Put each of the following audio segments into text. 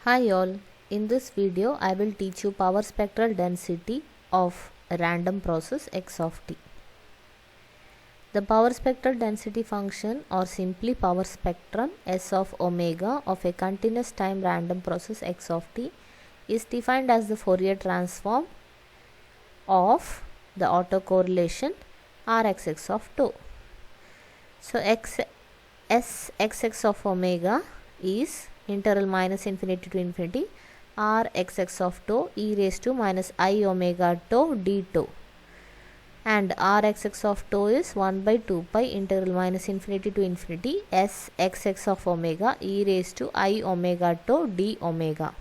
Hi all, in this video I will teach you power spectral density of a random process x of t. The power spectral density function, or simply power spectrum S of omega of a continuous time random process x of t, is defined as the Fourier transform of the autocorrelation Rxx of tau. So Sxx of omega is interval minus infinity to infinity Rxx of tau e raised to minus I omega tau d tau, and Rxx of tau is 1 by 2 pi integral minus infinity to infinity Sxx of omega e raised to I omega tau d omega.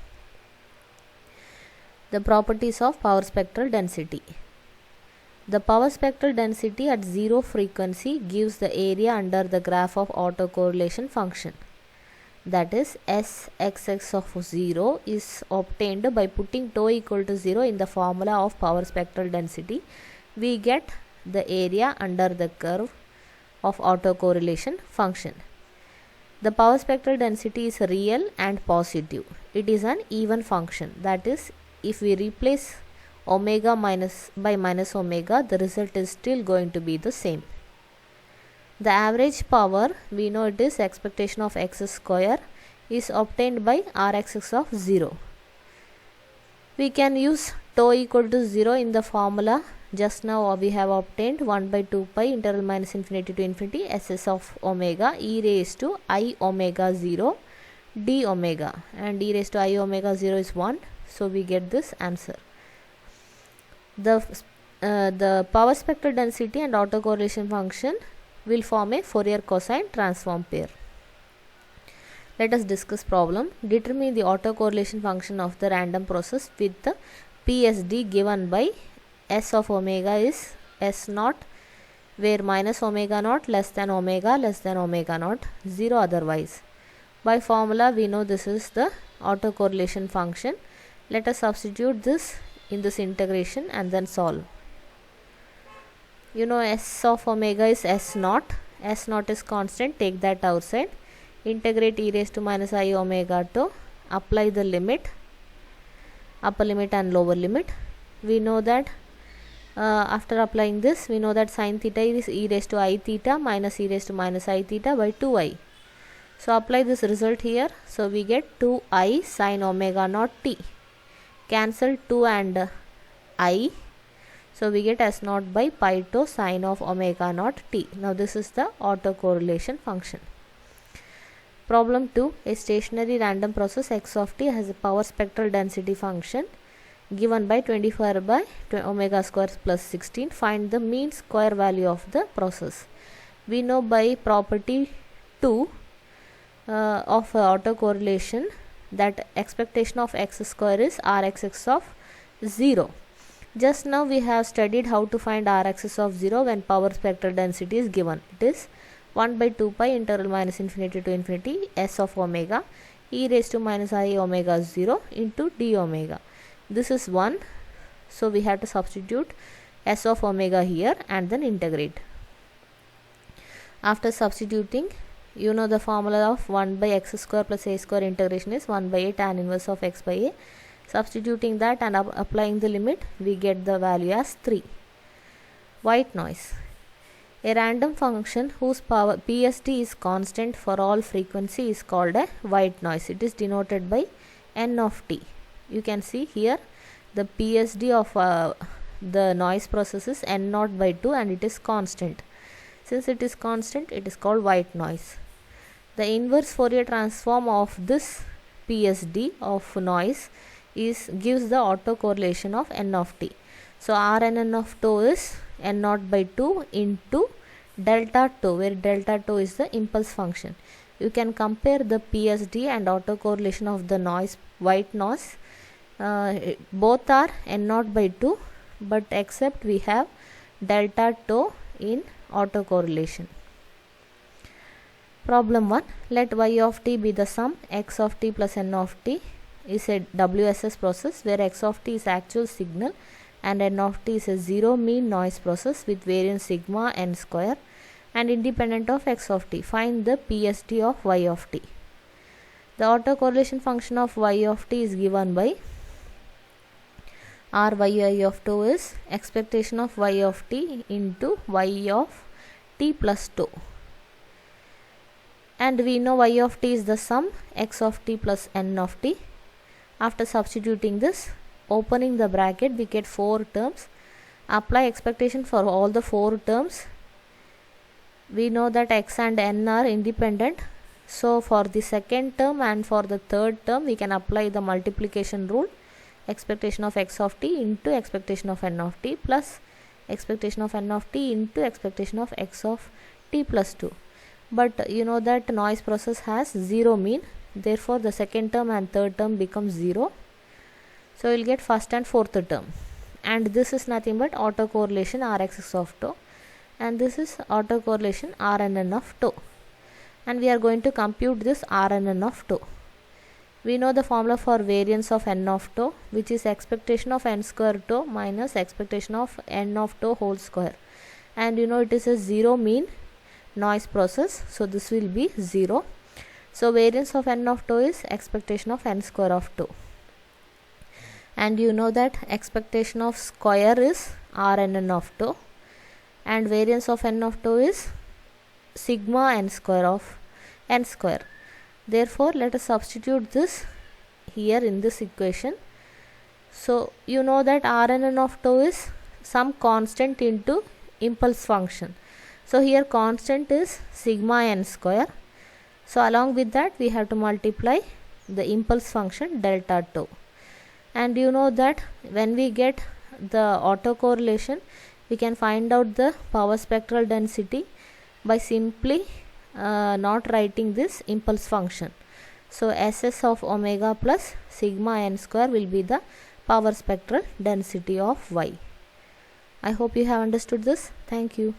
The properties of power spectral density. The power spectral density at zero frequency gives the area under the graph of autocorrelation function. That is, Sxx of 0 is obtained by putting tau equal to 0 in the formula of power spectral density. We get the area under the curve of autocorrelation function. The power spectral density is real and positive. It is an even function. That is, if we replace omega by minus omega, the result is still going to be the same. The average power, we know it is expectation of x square, is obtained by Rxx of 0. We can use tau equal to 0 in the formula. Just now we have obtained 1 by 2 pi integral minus infinity to infinity Ss of omega e raised to I omega 0 d omega, and e raised to I omega 0 is 1. So we get this answer. The power spectral density and autocorrelation function will form a Fourier cosine transform pair. Let us discuss problem. Determine the autocorrelation function of the random process with the PSD given by S of omega is S naught, where minus omega naught less than omega naught, 0 otherwise. By formula we know this is the autocorrelation function. Let us substitute this in this integration and then solve. You know S of omega is S naught. S naught is constant, take that outside. Integrate e raised to minus I omega tau. Apply the limit, upper limit and lower limit. We know that after applying this, we know that sin theta is e raised to I theta minus e raised to minus I theta by 2i. So apply this result here. So we get 2i sin omega naught t. Cancel 2 and I. So we get S naught by pi tau sine of omega naught t. Now this is the autocorrelation function. Problem 2. A stationary random process x of t has a power spectral density function given by 24 by omega square plus 16. Find the mean square value of the process. We know by property 2 of autocorrelation that expectation of x square is Rxx of 0. Just now we have studied how to find Rxx of 0 when power spectral density is given. It is 1 by 2 pi integral minus infinity to infinity S of omega e raised to minus I omega 0 into d omega. This is 1. So we have to substitute S of omega here and then integrate. After substituting, you know the formula of 1 by x square plus a square integration is 1 by a tan inverse of x by a. Substituting that and applying the limit, we get the value as 3. White noise. A random function whose power PSD is constant for all frequency is called a white noise. It is denoted by n of t. You can see here the PSD of the noise process is n naught by 2 and it is constant. Since it is constant, it is called white noise. The inverse Fourier transform of this PSD of noise gives the autocorrelation of n of t. So Rn of tau is n naught by 2 into delta tau, where delta tau is the impulse function. You can compare the PSD and autocorrelation of the noise, white noise. Both are n naught by 2, but except we have delta tau in autocorrelation. Problem 1. Let y of t be the sum x of t plus n of t is a WSS process where x of t is actual signal and n of t is a zero mean noise process with variance sigma n square and independent of x of t. Find the PSD of y of t. The autocorrelation function of y of t is given by r yi of 2 is expectation of y of t into y of t plus 2, and we know y of t is the sum x of t plus n of t. After substituting this, opening the bracket, we get 4 terms. Apply expectation for all the 4 terms. We know that x and n are independent, so for the second term and for the third term we can apply the multiplication rule. Expectation of x of t into expectation of n of t plus expectation of n of t into expectation of x of t plus 2. But you know that noise process has 0 mean, therefore the second term and third term becomes 0. So we'll get first and fourth term, and this is nothing but autocorrelation Rx of tau, and this is autocorrelation Rnn of tau, and we are going to compute this Rnn of tau. We know the formula for variance of n of tau, which is expectation of n square tau minus expectation of n of tau whole square, and you know it is a 0 mean noise process, so this will be 0. So variance of n of tau is expectation of n square of tau, and you know that expectation of square is Rnn of tau, and variance of n of tau is sigma n square of n square. Therefore let us substitute this here in this equation. So you know that Rnn of tau is some constant into impulse function, so here constant is sigma n square, so along with that we have to multiply the impulse function delta tau. And you know that when we get the autocorrelation, we can find out the power spectral density by simply not writing this impulse function. So SS of omega plus sigma n square will be the power spectral density of y. I hope you have understood this. Thank you.